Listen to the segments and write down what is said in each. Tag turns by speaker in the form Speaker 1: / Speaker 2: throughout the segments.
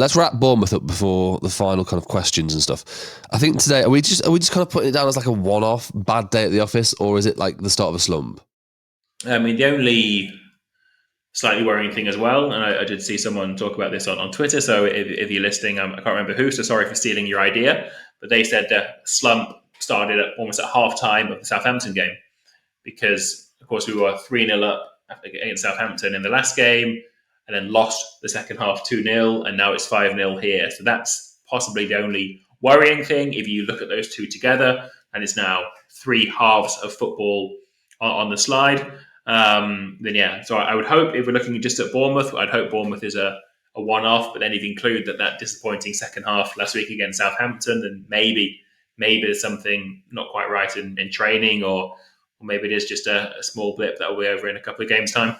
Speaker 1: let's wrap Bournemouth up before the final kind of questions and stuff. I think today, are we just kind of putting it down as like a one-off bad day at the office, or is it like the start of a slump?
Speaker 2: I mean, the only slightly worrying thing as well, and I did see someone talk about this on Twitter, so if you're listening, I can't remember who, so sorry for stealing your idea, but they said the slump started almost at half-time of the Southampton game, because, of course, we were 3-0 up against Southampton in the last game, and then lost the second half 2-0, and now it's 5-0 here. So that's possibly the only worrying thing if you look at those two together, and it's now three halves of football on the slide. Then yeah, so I would hope, if we're looking just at Bournemouth, I'd hope Bournemouth is a one-off, but then if you include that disappointing second half last week against Southampton, then maybe there's something not quite right in training, or maybe it is just a small blip that will be over in a couple of games' time.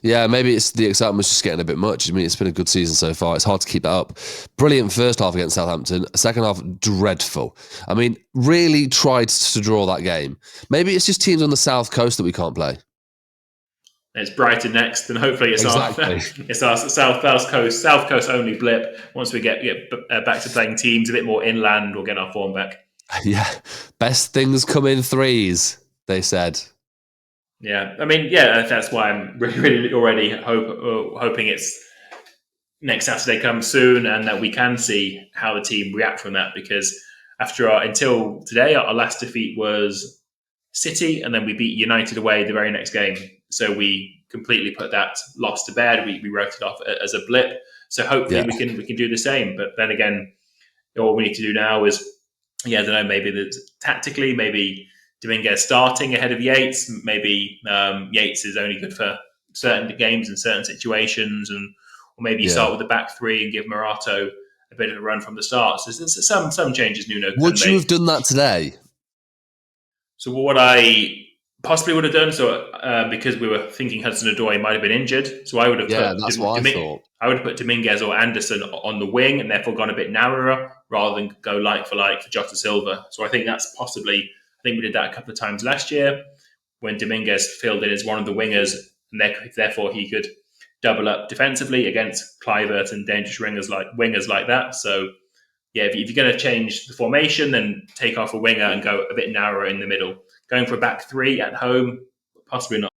Speaker 1: Yeah, maybe it's the excitement's just getting a bit much. I mean, it's been a good season so far. It's hard to keep that up. Brilliant first half against Southampton. Second half, dreadful. I mean, really tried to draw that game. Maybe it's just teams on the south coast that we can't play.
Speaker 2: It's Brighton next, and hopefully it's our south coast only blip. Once we get back to playing teams a bit more inland, we'll get our form back.
Speaker 1: Yeah, best things come in threes, they said.
Speaker 2: Yeah, I mean, yeah, that's why I'm really already hoping it's next Saturday comes soon, and that we can see how the team react from that. Because until today, our last defeat was City, and then we beat United away the very next game. So we completely put that loss to bed. We wrote it off as a blip. So hopefully we can do the same. But then again, all we need to do now is, I don't know, maybe tactically, maybe Dominguez starting ahead of Yates. Maybe Yates is only good for certain games and certain situations, or maybe you start with the back three and give Morato a bit of a run from the start. So there's some changes Nuno can
Speaker 1: Would you
Speaker 2: make.
Speaker 1: have done that today?
Speaker 2: So what I possibly would have done, because we were thinking Hudson-Odoi might have been injured, so I would have
Speaker 1: that's what I thought.
Speaker 2: I would have put Dominguez or Anderson on the wing, and therefore gone a bit narrower rather than go like for Jota Silva. So I think that's possibly. I think we did that a couple of times last year when Dominguez filled in as one of the wingers, and therefore he could double up defensively against Kluivert and dangerous wingers like that. So yeah, if you're going to change the formation, then take off a winger and go a bit narrower in the middle. Going for a back three at home, possibly not.